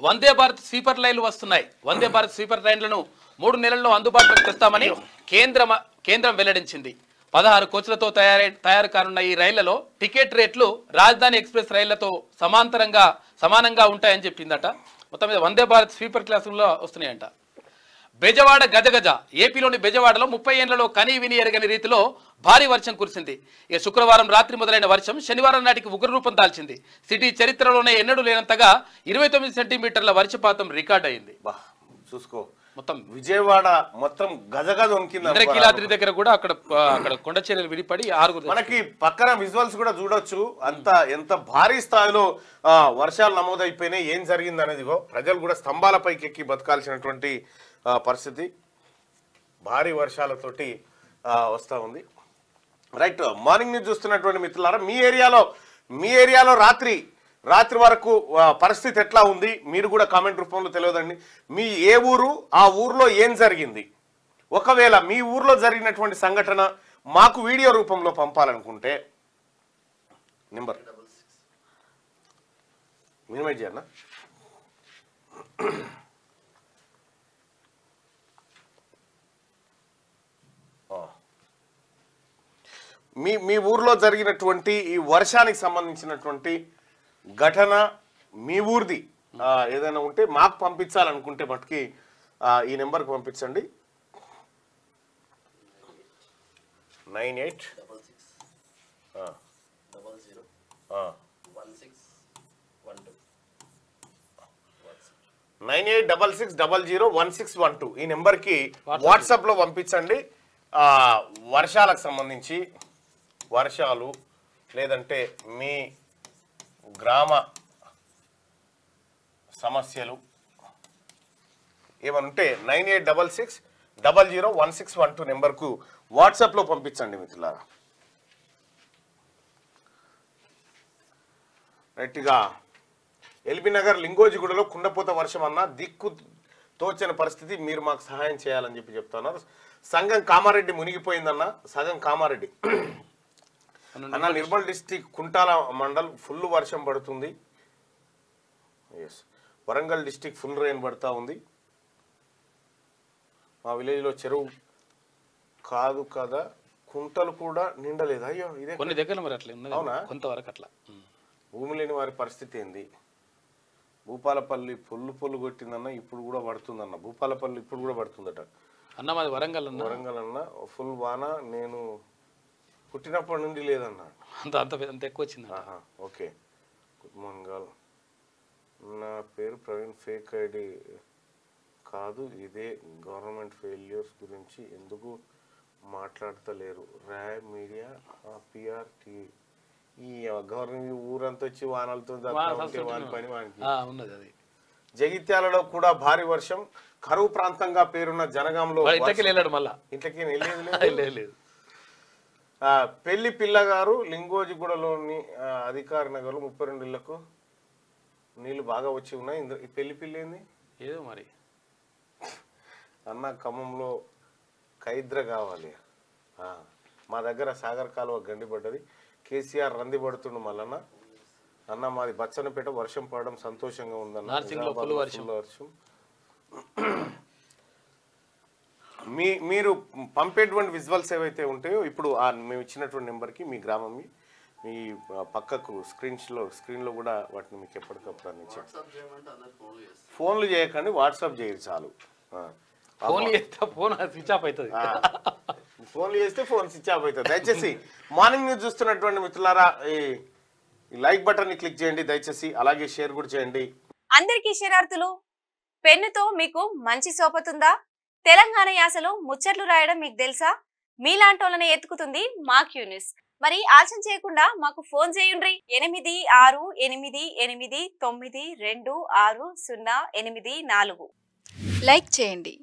Vande Bharat sleeper రైళ్లు వస్తున్నాయి. Vande Bharat sleeper రైళ్లను 3 నెలల్లో అందుబాటులోకి తెస్తామని కేంద్రం వెల్లడించింది. 16 కోచ్లతో తయారు కానున్న ఈ రైళ్లలో టికెట్ రేట్లు రాజధాని ఎక్స్ప్రెస్ రైళ్లతో సమానంగా ఉంటాయని చెప్పిందట. మొత్తం మీద వందే భారత్ స్లీపర్ క్లాసుల్లో వస్తున్నాయంట. బెజవాడ గజగజ. ఏపీలోని బెజవాడలో 30 ఏళ్లలో కనీ విని ఎరగని రీతిలో భారీ వర్షం కురిసింది. ఇక శుక్రవారం రాత్రి మొదలైన వర్షం శనివారం నాటికి ఉగ్రరూపం దాల్చింది. సిటీ చరిత్రలోనే ఎన్నడూ లేనంతగా 29 సెంటీమీటర్ల వర్షపాతం రికార్డ్ అయింది. చూసుకో, మొత్తం విజయవాడ మొత్తం గజగజ వణికింది. ఇంద్రకీలాద్రి దగ్గర కూడా అక్కడ కొండ చర్యలు విడిపడి 6 మనకి పక్కన విజువల్స్ కూడా చూడొచ్చు. ఎంత భారీ స్థాయిలో వర్షాలు నమోదైపోయినాయి, ఏం జరిగింది అనేదిగో. ప్రజలు కూడా స్తంభాలపైకి ఎక్కి బతకాల్సినటువంటి పరిస్థితి భారీ వర్షాలతోటి వస్తూ ఉంది. రైట్, మార్నింగ్ న్యూస్ చూస్తున్నటువంటి మిత్రులారా, మీ ఏరియాలో రాత్రి వరకు పరిస్థితి ఎట్లా ఉంది మీరు కూడా కామెంట్ రూపంలో తెలియదండి. మీ ఏ ఊరు, ఆ ఊర్లో ఏం జరిగింది, ఒకవేళ మీ ఊర్లో జరిగినటువంటి సంఘటన మాకు వీడియో రూపంలో పంపాలనుకుంటే నెంబర్ మినిమైజ్ చేయన్నా. మీ ఊర్లో జరిగినటువంటి ఈ వర్షానికి సంబంధించినటువంటి ఘటన మీ ఊరిది ఏదైనా ఉంటే మాకు పంపించాలనుకుంటే మటుకి ఈ నెంబర్కి పంపించండి. 9866001612 ఈ నెంబర్కి వాట్సాప్లో పంపించండి. వర్షాలకు సంబంధించి వర్షాలు లేదంటే మీ గ్రామ సమస్యలు ఏమనుంటే 9866001612 నెంబర్కు వాట్సాప్లో పంపించండి మిత్రులారా. రైట్గా ఎల్బీ నగర్ లింగోజిగూడలో కుండపోత వర్షం అన్న దిక్కు తోచని పరిస్థితి, మీరు మాకు సహాయం చేయాలని చెప్తున్నారు. సంగం కామారెడ్డి మునిగిపోయిందన్న. సగం కామారెడ్డి అన్న, నిర్మల్ డిస్టిక్ కుంటాల మండల్ ఫుల్ వర్షం పడుతుంది. వరంగల్ డిస్టిక్ ఫుల్ రెయిన్ పడుతూ ఉంది. మా విలేజ్లో చెరువు కాదు కదా, కుంటలు కూడా నిండలేదు. అయ్యో, ఇదే కొన్ని దగ్గర మరి అట్లా అవునా, కొంతవరకు అట్లా. భూమి లేని వారి పరిస్థితి ఏంది? భూపాలపల్లి పొల్లు కొట్టిందన్న, ఇప్పుడు కూడా పడుతుందన్న. భూపాలపల్లి ఇప్పుడు కూడా పడుతుందట అన్న. మాది వరంగల్ అన్న. ఫుల్ వాన నేను పుట్టినప్పటి నుండి లేదన్న. అంత ఎక్కువ వచ్చింది. Okay, good morning all. నా పేరు ప్రవీణ్. ఫేక్ ఐడి కాదు, ఇదే గవర్నమెంట్ ఫెయిల్యూర్స్ గురించి ఎందుకు మాట్లాడతలేరు? రాయ్ మీడియా పిఆర్టీ ఈ గవర్నమెంట్ ఊరంతా వచ్చి వానలతో పని వానికి ఉన్నది. జగిత్యాలలో కూడా భారీ వర్షం. కరువు ప్రాంతంగా పేరున్న జనగాంలో ఇంట్లోకి లేదు. పెళ్లి పిల్లగారు లింగోజిగూడలోని అధికారి నగర్లో 32 ఇళ్లకు నీళ్లు బాగా వచ్చి ఉన్నాయి. ఈ పెళ్లి పిల్ల ఏంది ఏదో మరి అన్న. ఖమ్మంలో ఖైద్ర కావాలి. మా దగ్గర సాగర్ కాలువ గండిపడ్డది. కేసీఆర్ రంది పడుతుండు మల్లన్న. అన్న మాది బచ్చన్నపేట, వర్షం పడడం సంతోషంగా ఉందన్న. వర్షం మీరు పంపేటువంటి విజువల్స్ ఏవైతే ఉంటాయో ఇప్పుడు మేము ఇచ్చినటువంటి నెంబర్కి మీ గ్రామం మీ పక్కకు స్క్రీన్లో కూడా వాటిని మీకు ఎప్పటికప్పుడు అందించాం. ఫోన్లు చేయకండి, వాట్సాప్ చేయరు చాలు. ఫోన్లు చేస్తే ఫోన్ స్విచ్ ఆఫ్ అవుతుంది. దయచేసి మార్నింగ్ న్యూస్ చూస్తున్నటువంటి మిత్రులారా ఈ లైక్ బటన్ ని క్లిక్ చేయండి దయచేసి. అలాగే షేర్ కూడా చేయండి. అందరికీ శరణార్థులు. పెన్నుతో మీకు మంచి సోపతుందా? తెలంగాణ యాసలో ముచ్చట్లు రాయడం మీకు తెలుసా? మీలాంటోళ్ళని ఎత్తుకుతుంది మా క్యూ న్యూస్. మరి ఆలస్యం చేయకుండా మాకు ఫోన్ చేయండి. 8688892608. లైక్ చేయండి.